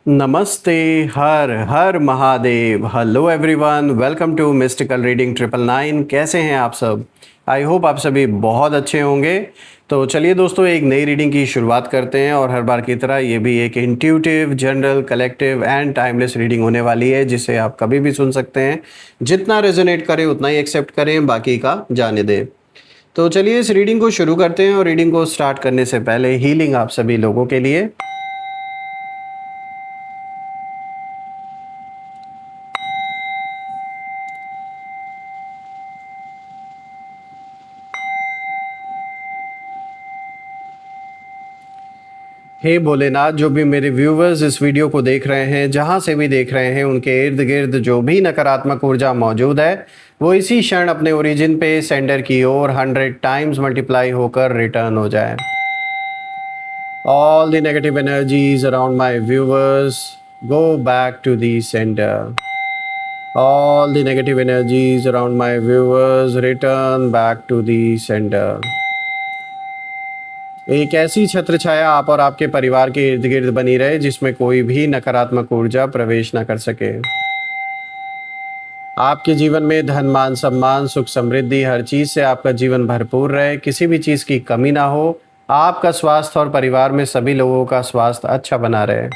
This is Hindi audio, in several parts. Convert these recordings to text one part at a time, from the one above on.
नमस्ते। हर हर Mahadev. Hello everyone, welcome to mystical reading 999। कैसे हैं आप सब? आई होप आप सभी बहुत अच्छे होंगे। तो चलिए दोस्तों, एक नई रीडिंग की शुरुआत करते हैं और हर बार की तरह ये भी एक intuitive, general, collective and timeless reading होने वाली है, जिसे आप कभी भी सुन सकते हैं। जितना रेजोनेट करे उतना ही एक्सेप्ट करें, बाकी का जाने दें। तो चलिए इस रीडिंग को शुरू करते हैं और रीडिंग को स्टार्ट करने से पहले हीलिंग आप सभी लोगों के लिए। हे भोलेनाथ, जो भी मेरे व्यूवर्स इस वीडियो को देख रहे हैं, जहाँ से भी देख रहे हैं, उनके इर्द गिर्द जो भी नकारात्मक ऊर्जा मौजूद है वो इसी क्षण अपने ओरिजिन पे सेंडर की ओर 100 टाइम्स मल्टीप्लाई होकर रिटर्न हो जाए। All the negative energies around my viewers go back to the centre. All the negative energies around my viewers return back to the centre. एक ऐसी छत्र छाया आप और आपके परिवार के इर्द गिर्द बनी रहे जिसमें कोई भी नकारात्मक ऊर्जा प्रवेश न कर सके। आपके जीवन में धन, मान, सम्मान, सुख, समृद्धि, हर चीज से आपका जीवन भरपूर रहे, किसी भी चीज की कमी ना हो। आपका स्वास्थ्य और परिवार में सभी लोगों का स्वास्थ्य अच्छा बना रहे।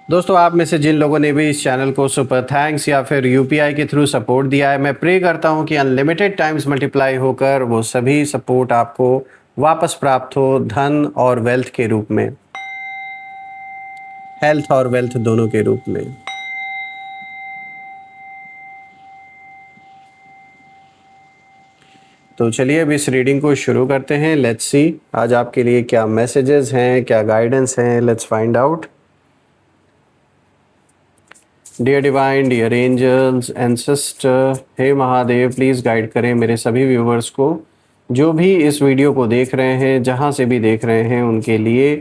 दोस्तों, आप में से जिन लोगों ने भी इस चैनल को सुपर थैंक्स या फिर यूपीआई के थ्रू सपोर्ट दिया है, मैं प्रे करता हूं कि अनलिमिटेड टाइम्स मल्टीप्लाई होकर वो सभी सपोर्ट आपको वापस प्राप्त हो, धन और वेल्थ के रूप में, हेल्थ और वेल्थ दोनों के रूप में। तो चलिए अब इस रीडिंग को शुरू करते हैं। लेट्स सी आज आपके लिए क्या मैसेजेस हैं, क्या गाइडेंस हैं। Let's find out. Dear divine, dear angels, ancestor, हे महादेव, प्लीज़ गाइड करें मेरे सभी व्यूवर्स को, जो भी इस वीडियो को देख रहे हैं, जहां से भी देख रहे हैं, उनके लिए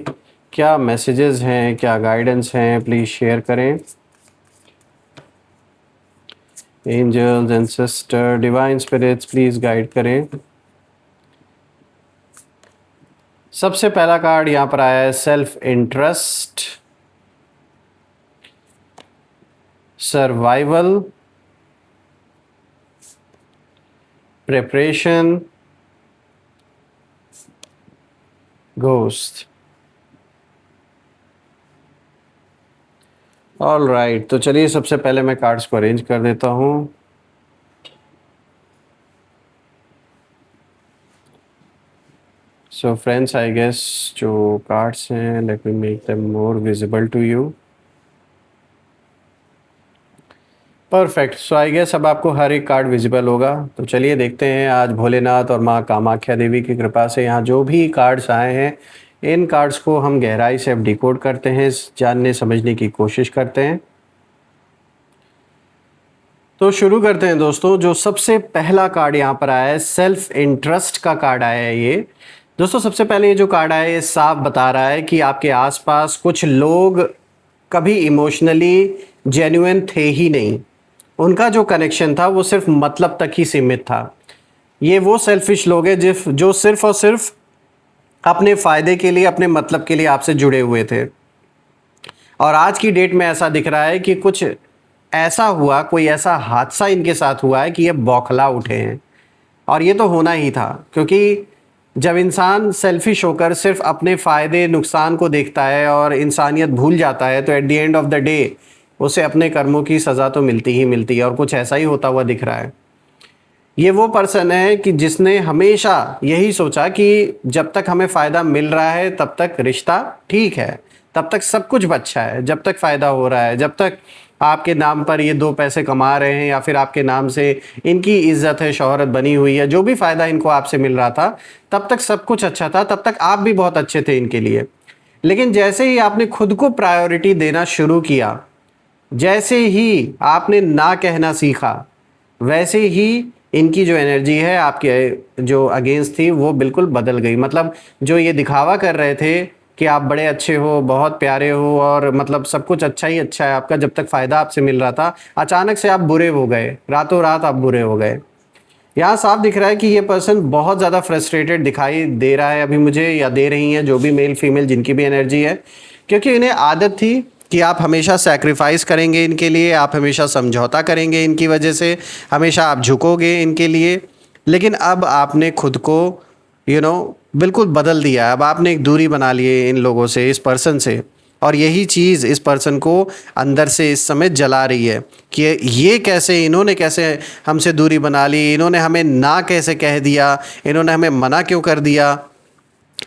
क्या मैसेजेस हैं, क्या गाइडेंस हैं, प्लीज़ शेयर करें। Angels, ancestor, divine spirits, please guide करें। सबसे पहला कार्ड यहाँ पर आया है self interest, survival, preparation, ghost. All right, तो चलिए सबसे पहले मैं कार्ड्स को अरेंज कर देता हूँ। सो फ्रेंड्स, आई गेस जो कार्ड्स हैं, let me make them more visible to you. Perfect. So I guess अब आपको हर एक कार्ड विजिबल होगा। तो चलिए देखते हैं आज भोलेनाथ और माँ कामाख्या देवी की कृपा से यहाँ जो भी कार्ड्स आए हैं, इन कार्ड्स को हम गहराई से अब डिकोड करते हैं, जानने समझने की कोशिश करते हैं। तो शुरू करते हैं दोस्तों। जो सबसे पहला कार्ड यहाँ पर आया है, सेल्फ इंटरेस्ट का कार्ड आया है ये। दोस्तों सबसे पहले ये जो कार्ड आया है, ये साफ बता रहा है कि आपके आसपास कुछ लोग कभी इमोशनली जेन्युइन थे ही नहीं। उनका जो कनेक्शन था वो सिर्फ मतलब तक ही सीमित था। ये वो सेल्फिश लोग हैं जो सिर्फ और सिर्फ अपने फ़ायदे के लिए, अपने मतलब के लिए आपसे जुड़े हुए थे। और आज की डेट में ऐसा दिख रहा है कि कुछ ऐसा हुआ, कोई ऐसा हादसा इनके साथ हुआ है कि ये बौखला उठे हैं। और ये तो होना ही था, क्योंकि जब इंसान सेल्फिश होकर सिर्फ अपने फ़ायदे, नुकसान को देखता है और इंसानियत भूल जाता है, तो at the end of the day उसे अपने कर्मों की सज़ा तो मिलती ही मिलती है। और कुछ ऐसा ही होता हुआ दिख रहा है। ये वो पर्सन है कि जिसने हमेशा यही सोचा कि जब तक हमें फ़ायदा मिल रहा है तब तक रिश्ता ठीक है, तब तक सब कुछ अच्छा है, जब तक फ़ायदा हो रहा है, जब तक आपके नाम पर ये दो पैसे कमा रहे हैं या फिर आपके नाम से इनकी इज्जत है, शोहरत बनी हुई है, जो भी फ़ायदा इनको आपसे मिल रहा था, तब तक सब कुछ अच्छा था, तब तक आप भी बहुत अच्छे थे इनके लिए। लेकिन जैसे ही आपने खुद को प्रायोरिटी देना शुरू किया, जैसे ही आपने ना कहना सीखा, वैसे ही इनकी जो एनर्जी है आपके जो अगेंस्ट थी वो बिल्कुल बदल गई। मतलब जो ये दिखावा कर रहे थे कि आप बड़े अच्छे हो, बहुत प्यारे हो और मतलब सब कुछ अच्छा ही अच्छा है आपका, जब तक फ़ायदा आपसे मिल रहा था, अचानक से आप बुरे हो गए, रातों रात आप बुरे हो गए। यहाँ साफ दिख रहा है कि ये पर्सन बहुत ज़्यादा फ्रस्ट्रेटेड दिखाई दे रहा है अभी मुझे, या दे रही हैं जो भी मेल फीमेल जिनकी भी एनर्जी है, क्योंकि इन्हें आदत थी कि आप हमेशा सैक्रिफाइस करेंगे इनके लिए, आप हमेशा समझौता करेंगे इनकी वजह से, हमेशा आप झुकोगे इनके लिए। लेकिन अब आपने खुद को बिल्कुल बदल दिया है। अब आपने एक दूरी बना ली है इन लोगों से, इस पर्सन से, और यही चीज़ इस पर्सन को अंदर से इस समय जला रही है कि ये कैसे, इन्होंने कैसे हमसे दूरी बना ली, इन्होंने हमें ना कैसे कह दिया, इन्होंने हमें मना क्यों कर दिया।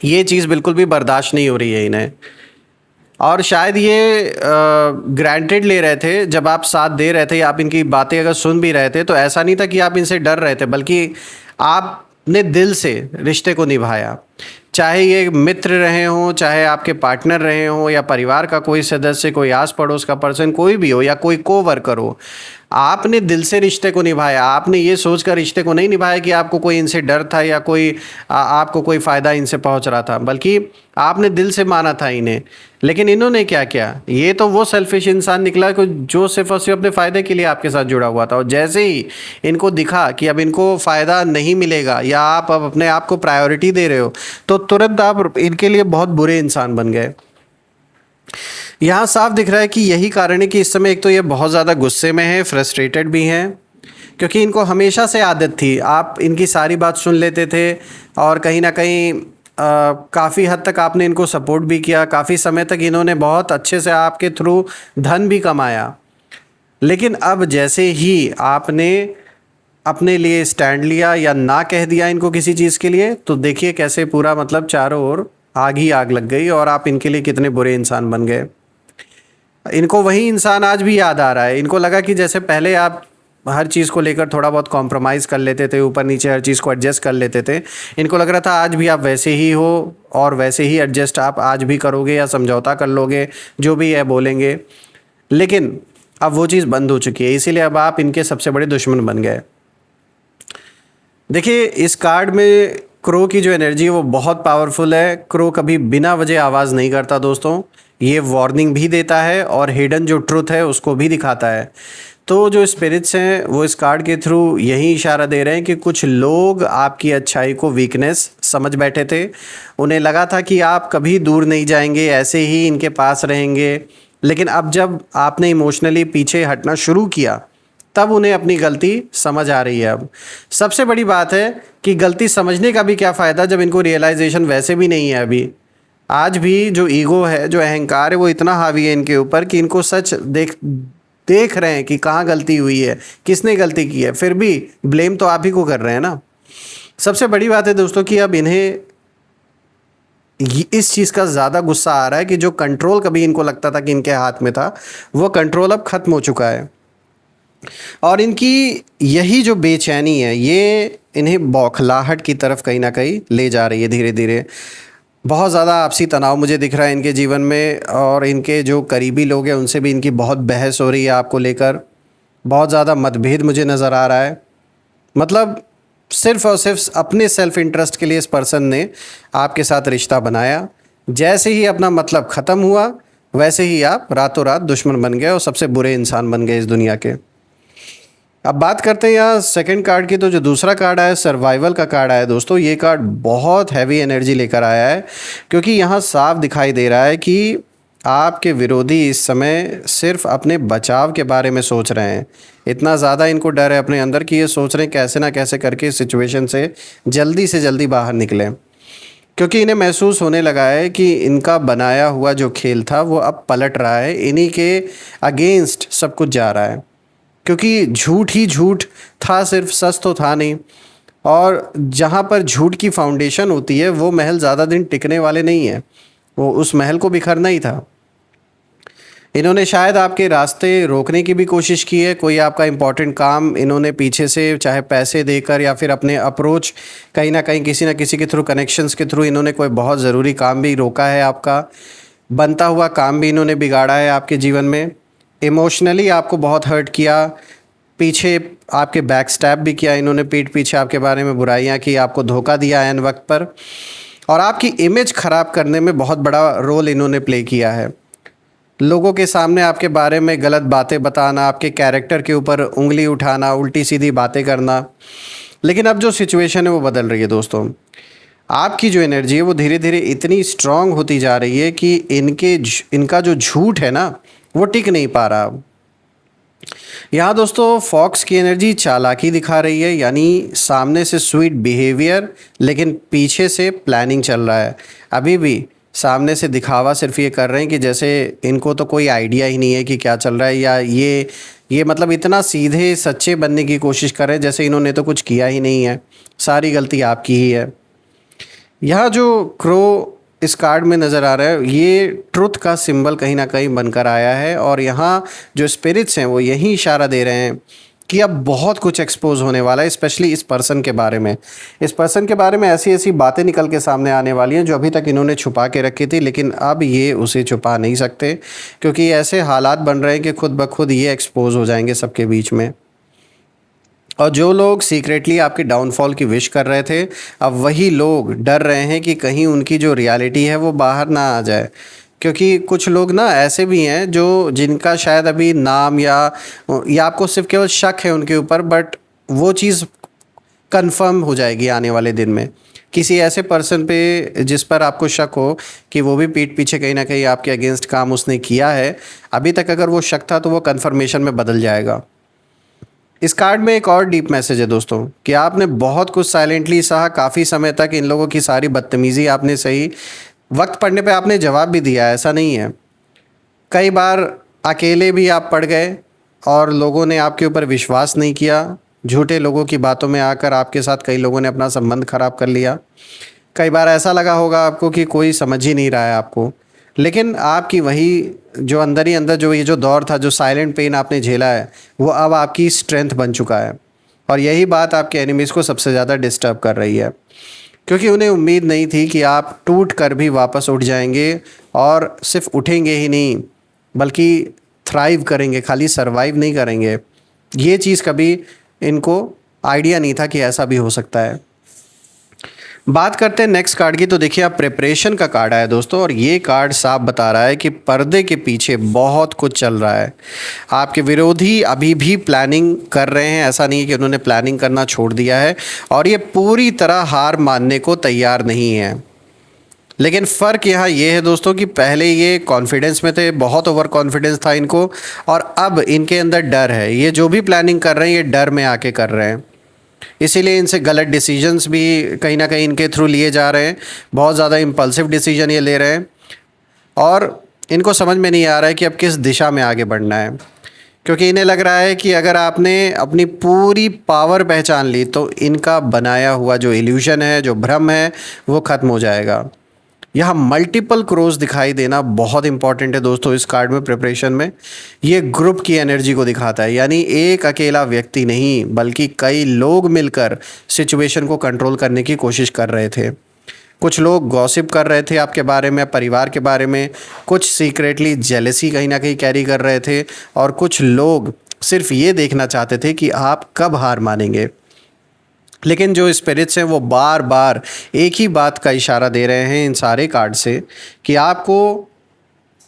ये चीज़ बिल्कुल भी बर्दाश्त नहीं हो रही है इन्हें। और शायद ये ग्रांटेड ले रहे थे जब आप साथ दे रहे थे, या आप इनकी बातें अगर सुन भी रहे थे तो ऐसा नहीं था कि आप इनसे डर रहे थे, बल्कि आपने दिल से रिश्ते को निभाया। चाहे ये मित्र रहे हों, चाहे आपके पार्टनर रहे हों, या परिवार का कोई सदस्य, कोई आस पड़ोस का पर्सन कोई भी हो, या कोई कोवर्कर हो, आपने दिल से रिश्ते को निभाया। आपने ये सोचकर रिश्ते को नहीं निभाया कि आपको कोई इनसे डर था या कोई आपको कोई फ़ायदा इनसे पहुंच रहा था, बल्कि आपने दिल से माना था इन्हें। लेकिन इन्होंने क्या किया, ये तो वो सेल्फिश इंसान निकला जो सिर्फ और सिर्फ अपने फ़ायदे के लिए आपके साथ जुड़ा हुआ था। और जैसे ही इनको दिखा कि अब इनको फ़ायदा नहीं मिलेगा, या आप अब अपने आप को प्रायोरिटी दे रहे हो, तो तुरंत आप इनके लिए बहुत बुरे इंसान बन गए। यहाँ साफ दिख रहा है कि यही कारण है कि इस समय एक तो ये बहुत ज़्यादा गुस्से में है, फ्रस्ट्रेटेड भी हैं, क्योंकि इनको हमेशा से आदत थी, आप इनकी सारी बात सुन लेते थे, और कहीं ना कहीं काफ़ी हद तक आपने इनको सपोर्ट भी किया। काफ़ी समय तक इन्होंने बहुत अच्छे से आपके थ्रू धन भी कमाया। लेकिन अब जैसे ही आपने अपने लिए स्टैंड लिया या ना कह दिया इनको किसी चीज़ के लिए, तो देखिए कैसे पूरा मतलब चारों ओर आग ही आग लग गई, और आप इनके लिए कितने बुरे इंसान बन गए। इनको वही इंसान आज भी याद आ रहा है। इनको लगा कि जैसे पहले आप हर चीज़ को लेकर थोड़ा बहुत कॉम्प्रोमाइज़ कर लेते थे, ऊपर नीचे हर चीज़ को एडजस्ट कर लेते थे, इनको लग रहा था आज भी आप वैसे ही हो, और वैसे ही एडजस्ट आप आज भी करोगे या समझौता कर लोगे, जो भी है बोलेंगे। लेकिन अब वो चीज़ बंद हो चुकी है, इसीलिए अब आप इनके सबसे बड़े दुश्मन बन गए। देखिए, इस कार्ड में क्रो की जो एनर्जी है वो बहुत पावरफुल है। क्रो कभी बिना वजह आवाज़ नहीं करता दोस्तों, ये वार्निंग भी देता है और हिडन जो ट्रुथ है उसको भी दिखाता है। तो जो स्पिरिट्स हैं वो इस कार्ड के थ्रू यही इशारा दे रहे हैं कि कुछ लोग आपकी अच्छाई को वीकनेस समझ बैठे थे। उन्हें लगा था कि आप कभी दूर नहीं जाएंगे, ऐसे ही इनके पास रहेंगे। लेकिन अब जब आपने इमोशनली पीछे हटना शुरू किया, तब उन्हें अपनी गलती समझ आ रही है। अब सबसे बड़ी बात है कि गलती समझने का भी क्या फ़ायदा जब इनको रियलाइजेशन वैसे भी नहीं है। अभी आज भी जो ईगो है, जो अहंकार है, वो इतना हावी है इनके ऊपर कि इनको सच देख रहे हैं कि कहाँ गलती हुई है, किसने गलती की है, फिर भी ब्लेम तो आप ही को कर रहे हैं ना। सबसे बड़ी बात है दोस्तों कि अब इन्हें इस चीज़ का ज़्यादा गुस्सा आ रहा है कि जो कंट्रोल कभी इनको लगता था कि इनके हाथ में था, वो कंट्रोल अब ख़त्म हो चुका है। और इनकी यही जो बेचैनी है, ये इन्हें बौखलाहट की तरफ कहीं ना कहीं ले जा रही है धीरे धीरे। बहुत ज़्यादा आपसी तनाव मुझे दिख रहा है इनके जीवन में, और इनके जो करीबी लोग हैं उनसे भी इनकी बहुत बहस हो रही है आपको लेकर। बहुत ज़्यादा मतभेद मुझे नज़र आ रहा है। मतलब सिर्फ़ और सिर्फ अपने सेल्फ़ इंटरेस्ट के लिए इस पर्सन ने आपके साथ रिश्ता बनाया। जैसे ही अपना मतलब ख़त्म हुआ, वैसे ही आप रातों रात दुश्मन बन गए और सबसे बुरे इंसान बन गए इस दुनिया के। अब बात करते हैं यहाँ सेकंड कार्ड की। तो जो दूसरा कार्ड आया, सर्वाइवल का कार्ड आया दोस्तों, ये कार्ड बहुत हैवी एनर्जी लेकर आया है, क्योंकि यहाँ साफ दिखाई दे रहा है कि आपके विरोधी इस समय सिर्फ अपने बचाव के बारे में सोच रहे हैं। इतना ज़्यादा इनको डर है अपने अंदर कि ये सोच रहे हैं कैसे ना कैसे करके इस सिचुएशन से जल्दी बाहर निकलें, क्योंकि इन्हें महसूस होने लगा है कि इनका बनाया हुआ जो खेल था वो अब पलट रहा है, इन्हीं के अगेंस्ट सब कुछ जा रहा है। क्योंकि झूठ ही झूठ था, सिर्फ सच तो था नहीं। और जहाँ पर झूठ की फाउंडेशन होती है वो महल ज़्यादा दिन टिकने वाले नहीं है, वो उस महल को बिखरना ही था। इन्होंने शायद आपके रास्ते रोकने की भी कोशिश की है। कोई आपका इम्पोर्टेंट काम इन्होंने पीछे से, चाहे पैसे देकर या फिर अपने अप्रोच कहीं ना कहीं किसी न किसी के थ्रू, कनेक्शंस के थ्रू, इन्होंने कोई बहुत ज़रूरी काम भी रोका है। आपका बनता हुआ काम भी इन्होंने बिगाड़ा है आपके जीवन में। इमोशनली आपको बहुत हर्ट किया, पीछे आपके बैक स्टैप भी किया इन्होंने, पीठ पीछे आपके बारे में बुराइयां की, आपको धोखा दिया एन वक्त पर, और आपकी इमेज ख़राब करने में बहुत बड़ा रोल इन्होंने प्ले किया है। लोगों के सामने आपके बारे में गलत बातें बताना, आपके कैरेक्टर के ऊपर उंगली उठाना, उल्टी सीधी बातें करना, लेकिन अब जो सिचुएशन है वो बदल रही है दोस्तों। आपकी जो एनर्जी है वो धीरे धीरे इतनी स्ट्रांग होती जा रही है कि इनका जो झूठ है ना वो टिक नहीं पा रहा। यहाँ दोस्तों फॉक्स की एनर्जी चालाकी दिखा रही है, यानी सामने से स्वीट बिहेवियर लेकिन पीछे से प्लानिंग चल रहा है। अभी भी सामने से दिखावा सिर्फ ये कर रहे हैं कि जैसे इनको तो कोई आइडिया ही नहीं है कि क्या चल रहा है, या ये मतलब इतना सीधे सच्चे बनने की कोशिश कर रहे हैं जैसे इन्होंने तो कुछ किया ही नहीं है, सारी गलती आपकी ही है। यहाँ जो क्रो इस कार्ड में नज़र आ रहा है ये ट्रुथ का सिंबल कहीं ना कहीं बनकर आया है, और यहाँ जो स्पिरिट्स हैं वो यही इशारा दे रहे हैं कि अब बहुत कुछ एक्सपोज होने वाला है, स्पेशली इस पर्सन के बारे में। इस पर्सन के बारे में ऐसी ऐसी बातें निकल के सामने आने वाली हैं जो अभी तक इन्होंने छुपा के रखी थी, लेकिन अब ये उसे छुपा नहीं सकते क्योंकि ऐसे हालात बन रहे हैं कि खुद ब खुद ये एक्सपोज हो जाएंगे सबके बीच में। और जो लोग सीक्रेटली आपके डाउनफॉल की विश कर रहे थे, अब वही लोग डर रहे हैं कि कहीं उनकी जो रियलिटी है वो बाहर ना आ जाए, क्योंकि कुछ लोग ना ऐसे भी हैं जो जिनका शायद अभी नाम या आपको सिर्फ केवल शक है उनके ऊपर, बट वो चीज़ कंफर्म हो जाएगी आने वाले दिन में। किसी ऐसे पर्सन पे जिस पर आपको शक हो कि वो भी पीठ पीछे कहीं ना कहीं आपके अगेंस्ट काम उसने किया है, अभी तक अगर वो शक था तो वो कंफर्मेशन में बदल जाएगा। इस कार्ड में एक और डीप मैसेज है दोस्तों कि आपने बहुत कुछ साइलेंटली सहा, काफ़ी समय तक इन लोगों की सारी बदतमीज़ी आपने सही, वक्त पड़ने पे आपने जवाब भी दिया, ऐसा नहीं है। कई बार अकेले भी आप पड़ गए और लोगों ने आपके ऊपर विश्वास नहीं किया, झूठे लोगों की बातों में आकर आपके साथ कई लोगों ने अपना संबंध ख़राब कर लिया। कई बार ऐसा लगा होगा आपको कि कोई समझ ही नहीं रहा है आपको, लेकिन आपकी वही जो अंदर ही अंदर जो ये जो दौर था, जो साइलेंट पेन आपने झेला है, वो अब आपकी स्ट्रेंथ बन चुका है। और यही बात आपके एनिमीज़ को सबसे ज़्यादा डिस्टर्ब कर रही है, क्योंकि उन्हें उम्मीद नहीं थी कि आप टूट कर भी वापस उठ जाएंगे, और सिर्फ उठेंगे ही नहीं बल्कि थ्राइव करेंगे, खाली सरवाइव नहीं करेंगे। ये चीज़ कभी इनको आइडिया नहीं था कि ऐसा भी हो सकता है। बात करते हैं नेक्स्ट कार्ड की, तो देखिए आप प्रिपरेशन का कार्ड आया दोस्तों, और ये कार्ड साफ बता रहा है कि पर्दे के पीछे बहुत कुछ चल रहा है। आपके विरोधी अभी भी प्लानिंग कर रहे हैं, ऐसा नहीं है कि उन्होंने प्लानिंग करना छोड़ दिया है, और ये पूरी तरह हार मानने को तैयार नहीं है। लेकिन फ़र्क यहाँ ये है दोस्तों कि पहले ये कॉन्फिडेंस में थे, बहुत ओवर कॉन्फिडेंस था इनको, और अब इनके अंदर डर है। ये जो भी प्लानिंग कर रहे हैं ये डर में आके कर रहे हैं, इसीलिए इनसे गलत डिसीजंस भी कहीं ना कहीं इनके थ्रू लिए जा रहे हैं। बहुत ज़्यादा इम्पल्सिव डिसीजन ये ले रहे हैं, और इनको समझ में नहीं आ रहा है कि अब किस दिशा में आगे बढ़ना है, क्योंकि इन्हें लग रहा है कि अगर आपने अपनी पूरी पावर पहचान ली तो इनका बनाया हुआ जो इल्यूशन है, जो भ्रम है, वो ख़त्म हो जाएगा। यहाँ मल्टीपल क्रोज दिखाई देना बहुत इंपॉर्टेंट है दोस्तों इस कार्ड में, प्रिपरेशन में। ये ग्रुप की एनर्जी को दिखाता है, यानी एक अकेला व्यक्ति नहीं बल्कि कई लोग मिलकर सिचुएशन को कंट्रोल करने की कोशिश कर रहे थे। कुछ लोग गॉसिप कर रहे थे आपके बारे में, परिवार के बारे में, कुछ सीक्रेटली जेलसी कहीं ना कहीं कैरी कर रहे थे, और कुछ लोग सिर्फ ये देखना चाहते थे कि आप कब हार मानेंगे। लेकिन जो स्पिरिट्स हैं वो बार बार एक ही बात का इशारा दे रहे हैं इन सारे कार्ड से कि आपको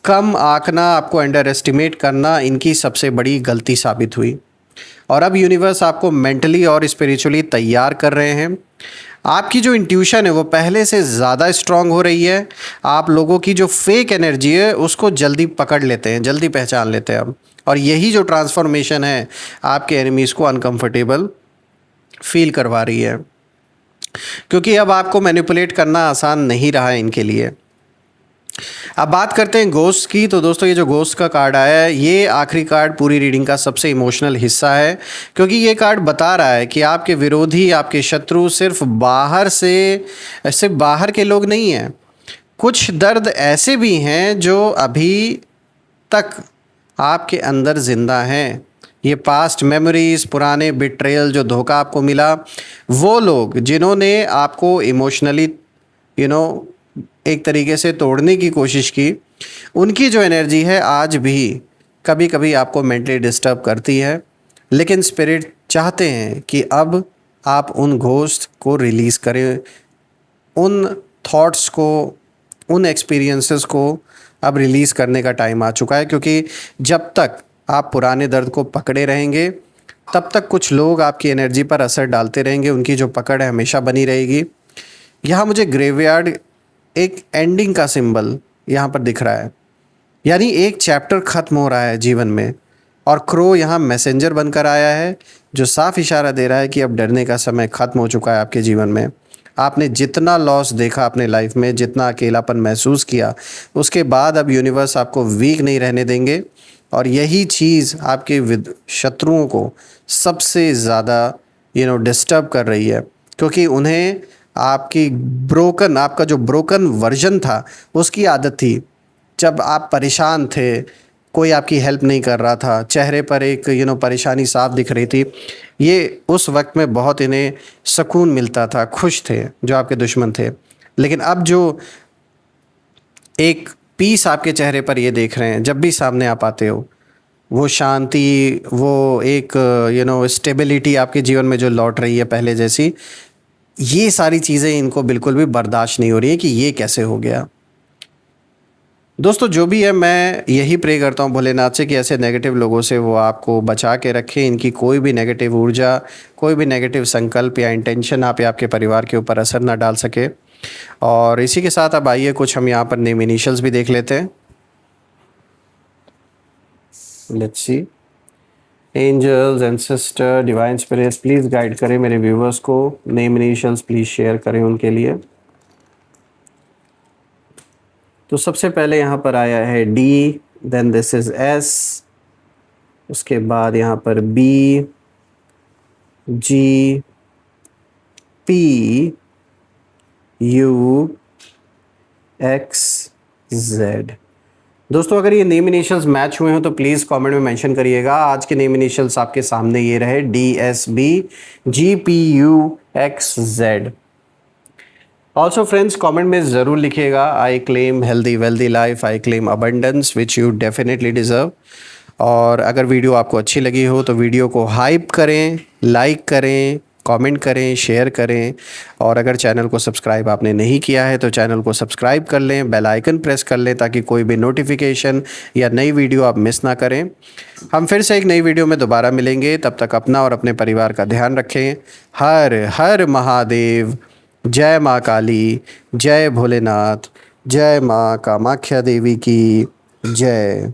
कम आंकना, आपको अंडर एस्टिमेट करना इनकी सबसे बड़ी गलती साबित हुई। और अब यूनिवर्स आपको मेंटली और स्पिरिचुअली तैयार कर रहे हैं। आपकी जो इंट्यूशन है वो पहले से ज़्यादा स्ट्रांग हो रही है। आप लोगों की जो फेक एनर्जी है उसको जल्दी पकड़ लेते हैं, जल्दी पहचान लेते हैं अब। और यही जो ट्रांसफॉर्मेशन है आपके एनिमीज़ को अनकंफर्टेबल फील करवा रही है, क्योंकि अब आपको मैनिपुलेट करना आसान नहीं रहा है इनके लिए। अब बात करते हैं घोस्ट की, तो दोस्तों ये जो घोस्ट का कार्ड आया है ये आखिरी कार्ड पूरी रीडिंग का सबसे इमोशनल हिस्सा है, क्योंकि ये कार्ड बता रहा है कि आपके विरोधी, आपके शत्रु सिर्फ बाहर के लोग नहीं हैं। कुछ दर्द ऐसे भी हैं जो अभी तक आपके अंदर ज़िंदा हैं। ये पास्ट मेमोरीज़, पुराने बिट्रेयल, जो धोखा आपको मिला, वो लोग जिन्होंने आपको इमोशनली एक तरीके से तोड़ने की कोशिश की, उनकी जो एनर्जी है आज भी कभी कभी आपको मेंटली डिस्टर्ब करती है। लेकिन स्पिरिट चाहते हैं कि अब आप उन घोस्ट को रिलीज़ करें, उन थॉट्स को, उन एक्सपीरियंसेस को अब रिलीज़ करने का टाइम आ चुका है, क्योंकि जब तक आप पुराने दर्द को पकड़े रहेंगे तब तक कुछ लोग आपकी एनर्जी पर असर डालते रहेंगे, उनकी जो पकड़ है हमेशा बनी रहेगी। यहाँ मुझे ग्रेवयार्ड एक एंडिंग का सिंबल यहाँ पर दिख रहा है, यानी एक चैप्टर ख़त्म हो रहा है जीवन में। और क्रो यहाँ मैसेंजर बनकर आया है, जो साफ इशारा दे रहा है कि अब डरने का समय ख़त्म हो चुका है आपके जीवन में। आपने जितना लॉस देखा अपने लाइफ में, जितना अकेलापन महसूस किया, उसके बाद अब यूनिवर्स आपको वीक नहीं रहने देंगे। और यही चीज़ आपके शत्रुओं को सबसे ज़्यादा डिस्टर्ब कर रही है, क्योंकि उन्हें आपका जो ब्रोकन वर्जन था उसकी आदत थी। जब आप परेशान थे, कोई आपकी हेल्प नहीं कर रहा था, चेहरे पर एक परेशानी साफ दिख रही थी, ये उस वक्त में बहुत इन्हें सुकून मिलता था, खुश थे जो आपके दुश्मन थे। लेकिन अब जो एक पीस आपके चेहरे पर ये देख रहे हैं, जब भी सामने आप आते हो, वो शांति, वो एक स्टेबिलिटी आपके जीवन में जो लौट रही है पहले जैसी, ये सारी चीज़ें इनको बिल्कुल भी बर्दाश्त नहीं हो रही है कि ये कैसे हो गया। दोस्तों जो भी है, मैं यही प्रे करता हूँ भोलेनाथ से कि ऐसे नेगेटिव लोगों से वो आपको बचा के रखें, इनकी कोई भी नेगेटिव ऊर्जा, कोई भी नेगेटिव संकल्प या इंटेंशन आप या आपके परिवार के ऊपर असर ना डाल सके। और इसी के साथ अब आइए कुछ हम यहाँ पर नेम इनिशियल्स भी देख लेते हैं। Let's see. Angels, ancestor, divine spirits, please guide करें मेरे व्यूवर्स को। नेम इनिशियल्स प्लीज़ शेयर करें उनके लिए। तो सबसे पहले यहाँ पर आया है D, then this is S, उसके बाद यहाँ पर B, G, P, U, X, Z. दोस्तों अगर ये नेम इनिशियल्स मैच हुए हो तो प्लीज़ कमेंट में मेंशन करिएगा। आज के नेम इनिशियल्स आपके सामने ये रहे, D, S, B, G, P, U, X, Z. Also friends comment में ज़रूर लिखिएगा, I claim healthy wealthy life, I claim abundance which you definitely deserve. और अगर वीडियो आपको अच्छी लगी हो तो वीडियो को हाइप करें, लाइक करें, कमेंट करें, शेयर करें। और अगर चैनल को सब्सक्राइब आपने नहीं किया है तो चैनल को सब्सक्राइब कर लें, बेल आइकन प्रेस कर लें, ताकि कोई भी नोटिफिकेशन या नई वीडियो आप मिस ना करें। हम फिर से एक नई वीडियो में दोबारा मिलेंगे, तब तक अपना और अपने परिवार का ध्यान रखें। हर हर महादेव। जय माँ काली, जय भोलेनाथ, जय माँ कामाख्या देवी की जय।